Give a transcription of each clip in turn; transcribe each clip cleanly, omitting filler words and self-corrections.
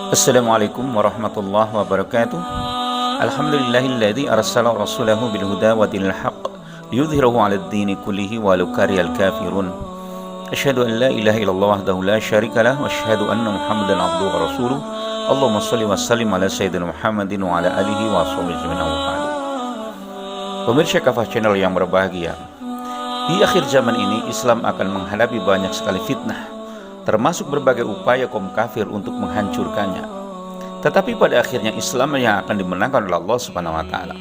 Assalamualaikum warahmatullahi wabarakatuh. Alhamdulillahilladzi arsala rasulahu bil huda wa dinil haqq liyudhhirahu 'alad dini kullihi walau karihal kafirun. Asyhadu an la ilaha illallah wahdahu la syarika lah wa asyhadu anna Muhammadan abduhu wa rasuluh. Allahumma shalli wa sallim ala sayyidina Muhammadin wa ala alihi wa sahbihi ajma'in. Pemirsa Kafah Channel yang berbahagia, di akhir zaman ini Islam akan menghadapi banyak sekali fitnah, termasuk berbagai upaya kaum kafir untuk menghancurkannya. Tetapi pada akhirnya Islam yang akan dimenangkan oleh Allah Subhanahu wa taala.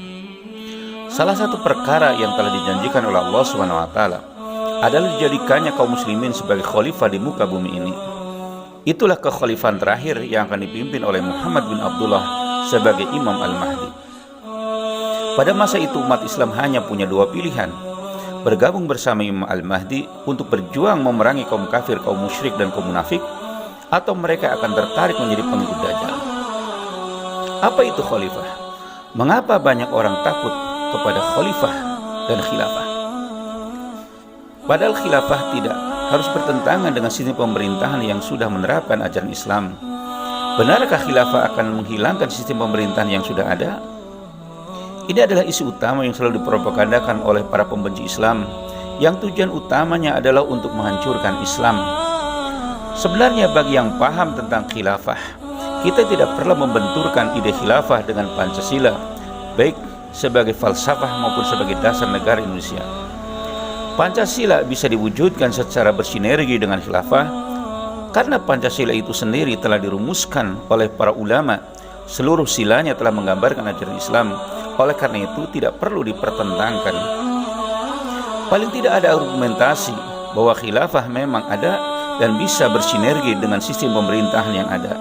Salah satu perkara yang telah dijanjikan oleh Allah Subhanahu wa taala adalah dijadikannya kaum muslimin sebagai khalifah di muka bumi ini. Itulah kekhalifahan terakhir yang akan dipimpin oleh Muhammad bin Abdullah sebagai Imam Al-Mahdi. Pada masa itu umat Islam hanya punya dua pilihan: bergabung bersama Imam Al-Mahdi untuk berjuang memerangi kaum kafir, kaum musyrik dan kaum munafik, atau mereka akan tertarik menjadi pengikut Dajjal. Apa itu khalifah? Mengapa banyak orang takut kepada khalifah dan khilafah? Padahal khilafah tidak harus bertentangan dengan sistem pemerintahan yang sudah menerapkan ajaran Islam. Benarkah khilafah akan menghilangkan sistem pemerintahan yang sudah ada? Ini adalah isu utama yang selalu dipropagandakan oleh para pembenci Islam, yang tujuan utamanya adalah untuk menghancurkan Islam. Sebenarnya bagi yang paham tentang khilafah, kita tidak perlu membenturkan ide khilafah dengan Pancasila, baik sebagai falsafah maupun sebagai dasar negara Indonesia. Pancasila bisa diwujudkan secara bersinergi dengan khilafah, karena Pancasila itu sendiri telah dirumuskan oleh para ulama. Seluruh silanya telah menggambarkan ajaran Islam. Oleh karena itu tidak perlu dipertentangkan. Paling tidak ada argumentasi bahwa khilafah memang ada dan bisa bersinergi dengan sistem pemerintahan yang ada,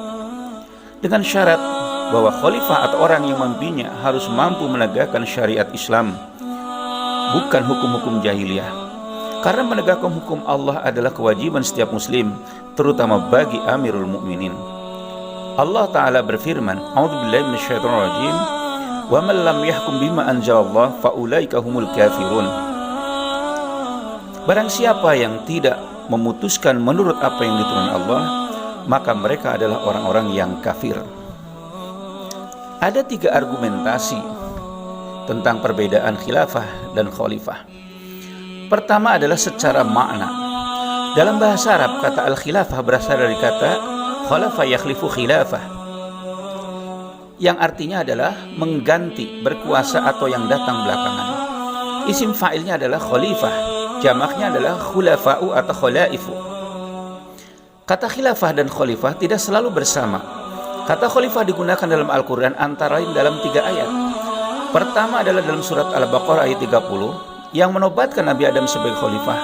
dengan syarat bahwa khalifah atau orang yang memimpinnya harus mampu menegakkan syariat Islam, bukan hukum-hukum jahiliyah. Karena menegakkan hukum Allah adalah kewajiban setiap muslim, terutama bagi Amirul Mukminin. Allah Ta'ala berfirman, A'udzubillahi minasyaitonir rajim, wa man lam yahkum bima anzalallah fa ulaika humul kafirun. Barang siapa yang tidak memutuskan menurut apa yang diturunkan Allah, maka mereka adalah orang-orang yang kafir. Ada tiga argumentasi tentang perbedaan khilafah dan khalifah. Pertama adalah secara makna. Dalam bahasa Arab, kata al-khilafah berasal dari kata khalafa yakhlifu khilafah, yang artinya adalah mengganti, berkuasa atau yang datang belakangan. Isim fa'ilnya adalah khalifah, jamaknya adalah khulafa'u atau khalaifu. Kata khilafah dan khalifah tidak selalu bersama. Kata khalifah digunakan dalam Al-Quran antara lain dalam 3 ayat. Pertama adalah dalam surat Al-Baqarah ayat 30 yang menobatkan Nabi Adam sebagai khalifah.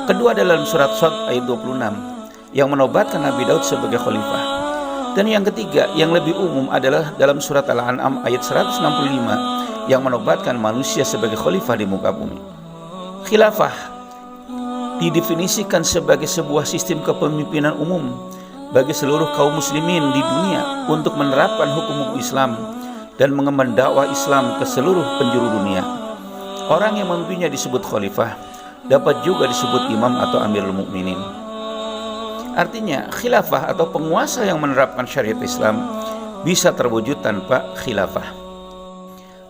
Kedua adalah dalam surat Shad ayat 26 yang menobatkan Nabi Daud sebagai khalifah. Dan yang ketiga, yang lebih umum adalah dalam surat Al-An'am ayat 165 yang menobatkan manusia sebagai khalifah di muka bumi. Khilafah didefinisikan sebagai sebuah sistem kepemimpinan umum bagi seluruh kaum muslimin di dunia untuk menerapkan hukum-hukum Islam dan mengemban dakwah Islam ke seluruh penjuru dunia. Orang yang memimpinnya disebut khalifah, dapat juga disebut imam atau amirul mukminin. Artinya khilafah atau penguasa yang menerapkan syariat Islam bisa terwujud tanpa khilafah.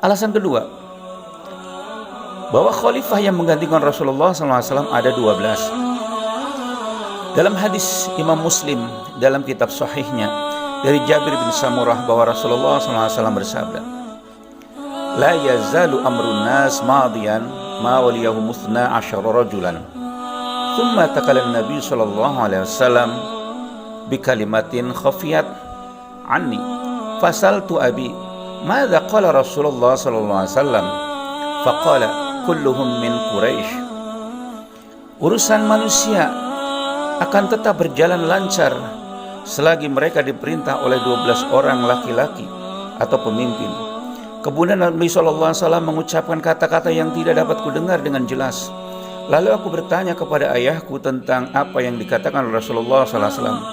Alasan kedua, bahwa khalifah yang menggantikan Rasulullah SAW ada 12. Dalam hadis Imam Muslim dalam kitab sahihnya dari Jabir bin Samurah bahwa Rasulullah SAW bersabda, la yazalu amrun nas madiyan ma waliyahum 12 rajulan. Thumma taqala Nabi sallallahu alaihi wasallam bi kalimatin khafiyat anni fasaltu abi madza qala Rasulullah sallallahu alaihi wasallam faqala kulluhum min Quraisy. Urusan manusia akan tetap berjalan lancar selagi mereka diperintah oleh 12 orang laki-laki atau pemimpin. Kemudian Nabi sallallahu alaihi wasallam mengucapkan kata-kata yang tidak dapat kudengar dengan jelas. Lalu aku bertanya kepada ayahku tentang apa yang dikatakan oleh Rasulullah SAW.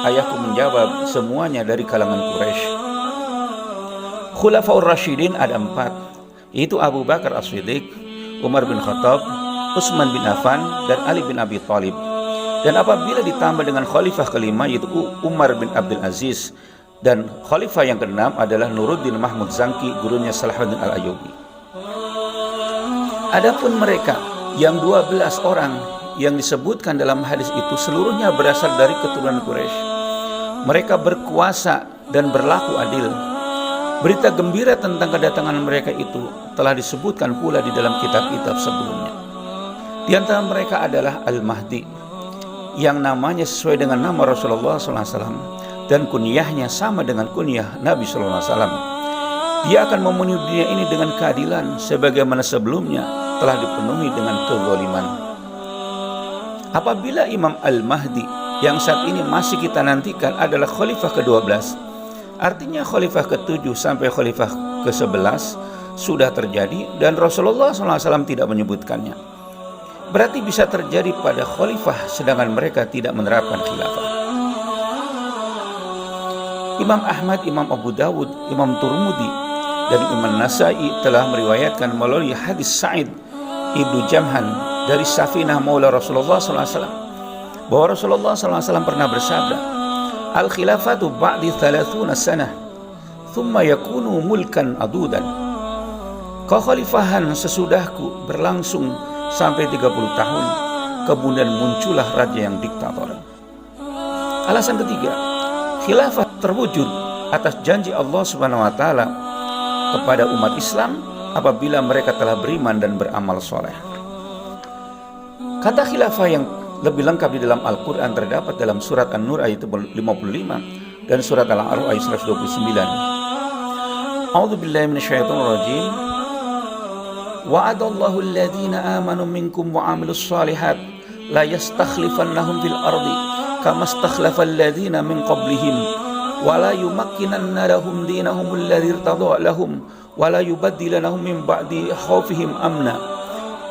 Ayahku menjawab, semuanya dari kalangan Quraisy. Khulafaur Rasyidin ada 4, yaitu Abu Bakar As-Siddiq, Umar bin Khattab, Utsman bin Affan, dan Ali bin Abi Thalib. Dan apabila ditambah dengan khalifah kelima yaitu Umar bin Abdul Aziz, dan khalifah yang keenam adalah Nuruddin Mahmud Zangki, gurunya Salahuddin Al-Ayyubi. Adapun mereka yang 12 orang yang disebutkan dalam hadis itu seluruhnya berasal dari keturunan Quraisy. Mereka berkuasa dan berlaku adil. Berita gembira tentang kedatangan mereka itu telah disebutkan pula di dalam kitab-kitab sebelumnya. Di antara mereka adalah Al-Mahdi, yang namanya sesuai dengan nama Rasulullah SAW dan kunyahnya sama dengan kunyah Nabi SAW. Dia akan memenuhi dunia ini dengan keadilan sebagaimana sebelumnya telah dipenuhi dengan kezaliman. Apabila Imam Al-Mahdi yang saat ini masih kita nantikan adalah khalifah ke-12, artinya khalifah ke-7 sampai khalifah ke-11 sudah terjadi dan Rasulullah SAW tidak menyebutkannya. Berarti bisa terjadi pada khalifah sedangkan mereka tidak menerapkan khilafah. Imam Ahmad, Imam Abu Dawud, Imam Turmudi, dan Imam Nasai telah meriwayatkan melalui hadis Sa'id Ibnu Jamhan dari Safinah Maula Rasulullah SAW bahwa Rasulullah SAW pernah bersabda, Al-khilafatu ba'di 30 sanah thumma yakunu mulkan adudan. Kekhalifahan sesudahku berlangsung sampai 30 tahun, kemudian muncullah raja yang diktator. Alasan ketiga, khilafah terwujud atas janji Allah Subhanahu wa taala kepada umat Islam apabila mereka telah beriman dan beramal soleh. Kata khilafah yang lebih lengkap di dalam Al-Quran terdapat dalam surat An-Nur ayat 55 dan surat Al-A'raf ayat 129. A'udzubillahi minasyaitonirrajim. Wa'adallahu alladhina amanu minkum wa 'amilus shalihat la yastakhlifannahum fil ardi kama istakhlafa alladhina min qablihim wa la yumakkinanna lahum dinahum alladhi irtada lahum wa la yubaddilannahum min ba'di khawfihim amna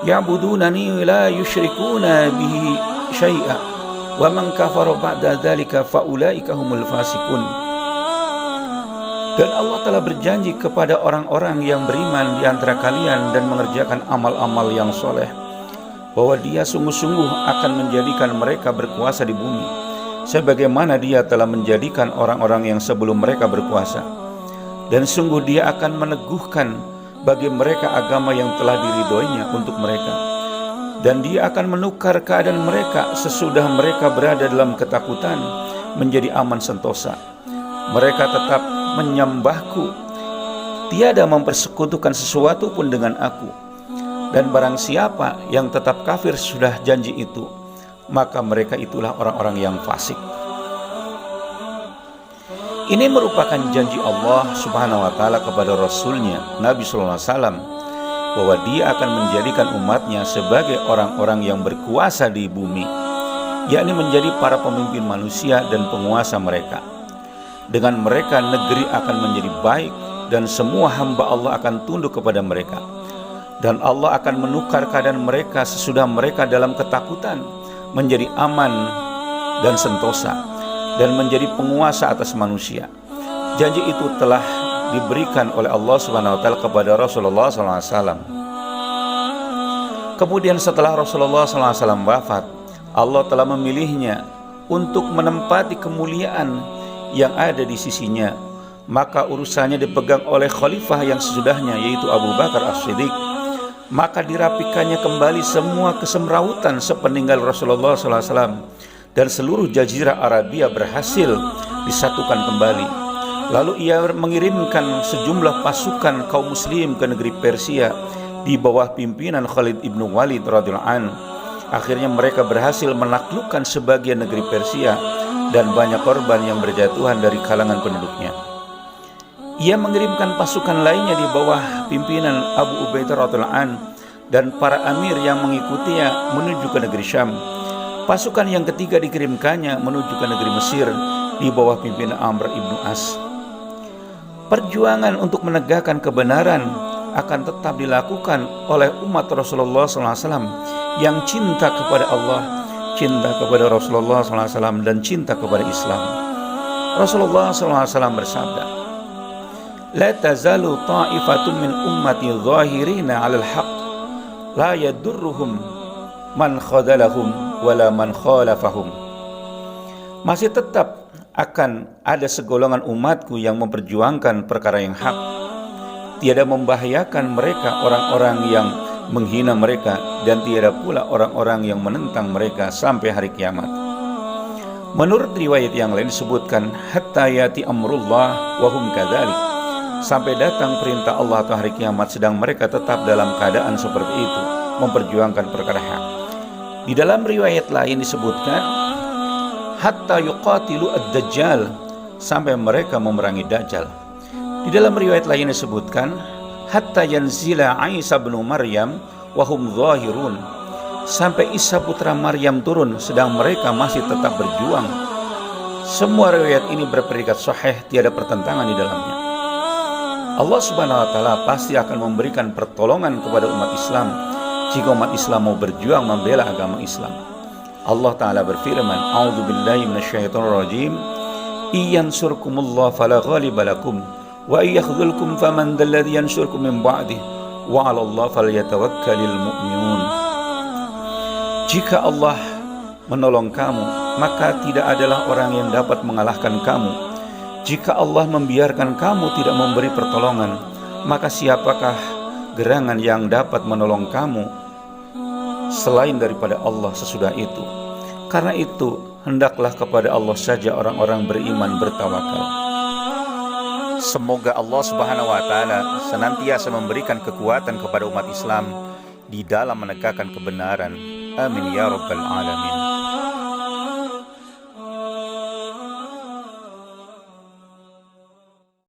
ya'budunani la yusyrikuna bihi syai'a wa man kafara ba'da dzalika fa ulaika humul fasiqun. Dan Allah telah berjanji kepada orang-orang yang beriman di antara kalian dan mengerjakan amal-amal yang soleh bahwa Dia sungguh-sungguh akan menjadikan mereka berkuasa di bumi sebagaimana Dia telah menjadikan orang-orang yang sebelum mereka berkuasa, dan sungguh Dia akan meneguhkan bagi mereka agama yang telah diridhoinya untuk mereka, dan Dia akan menukar keadaan mereka sesudah mereka berada dalam ketakutan menjadi aman sentosa. Mereka tetap menyembahku, tiada mempersekutukan sesuatu pun dengan aku, dan barang siapa yang tetap kafir sudah janji itu, maka mereka itulah orang-orang yang fasik. Ini merupakan janji Allah Subhanahu wa taala kepada Rasulnya Nabi sallallahu alaihi wasallam bahwa Dia akan menjadikan umatnya sebagai orang-orang yang berkuasa di bumi, yakni menjadi para pemimpin manusia dan penguasa mereka. Dengan mereka negeri akan menjadi baik dan semua hamba Allah akan tunduk kepada mereka, dan Allah akan menukar keadaan mereka sesudah mereka dalam ketakutan menjadi aman dan sentosa dan menjadi penguasa atas manusia. Janji itu telah diberikan oleh Allah Subhanahu wa taala kepada Rasulullah SAW. Kemudian setelah Rasulullah SAW wafat, Allah telah memilihnya untuk menempati kemuliaan yang ada di sisinya, maka urusannya dipegang oleh khalifah yang sesudahnya yaitu Abu Bakar As-Siddiq. Maka dirapikannya kembali semua kesemrawutan sepeninggal Rasulullah SAW, dan seluruh jazirah Arabia berhasil disatukan kembali. Lalu ia mengirimkan sejumlah pasukan kaum muslim ke negeri Persia di bawah pimpinan Khalid ibn Walid radhiyallahu anhu. Akhirnya mereka berhasil menaklukkan sebagian negeri Persia dan banyak korban yang berjatuhan dari kalangan penduduknya. Ia mengirimkan pasukan lainnya di bawah pimpinan Abu Ubaidah radhiyallahu anhu dan para amir yang mengikutinya menuju ke negeri Syam. Pasukan yang ketiga dikirimkannya menuju ke negeri Mesir di bawah pimpinan Amr ibn As. Perjuangan untuk menegakkan kebenaran akan tetap dilakukan oleh umat Rasulullah SAW yang cinta kepada Allah, cinta kepada Rasulullah SAW, dan cinta kepada Islam. Rasulullah SAW bersabda, La tazalu ta'ifatun min ummati zahirina 'alal haqq la yadurruhum man khadalahum wala man khalafahum. Masih tetap akan ada segolongan umatku yang memperjuangkan perkara yang hak. Tiada membahayakan mereka orang-orang yang menghina mereka, dan tiada pula orang-orang yang menentang mereka sampai hari kiamat. Menurut riwayat yang lain disebutkan, hatta yati amrullah wa hum kadzalik, sampai datang perintah Allah atau hari kiamat sedang mereka tetap dalam keadaan seperti itu, memperjuangkan perkara hak. Di dalam riwayat lain disebutkan, hatta yuqatilu ad-dajjal, sampai mereka memerangi Dajjal. Di dalam riwayat lain disebutkan, hatta yanzila Isa bin Maryam wa hum zahirun, sampai Isa putra Maryam turun sedang mereka masih tetap berjuang. Semua riwayat ini berpredikat sahih, tiada pertentangan di dalamnya. Allah Subhanahu wa taala pasti akan memberikan pertolongan kepada umat Islam jika umat Islam mau berjuang membela agama Islam. Allah Ta'ala berfirman, A'udzu billahi minasyaitonir rajim, Iyansurkumullah fala ghaliba lakum wa iyakhzulkum faman dzalladzi yansurkum min ba'dih wa 'alallahi falyatawakkalul mu'minun. Jika Allah menolong kamu, maka tidak adalah orang yang dapat mengalahkan kamu. Jika Allah membiarkan kamu tidak memberi pertolongan, maka siapakah gerangan yang dapat menolong kamu selain daripada Allah sesudah itu? Karena itu, hendaklah kepada Allah saja orang-orang beriman bertawakal. Semoga Allah Subhanahu wa taala senantiasa memberikan kekuatan kepada umat Islam di dalam menegakkan kebenaran. Amin ya rabbal alamin.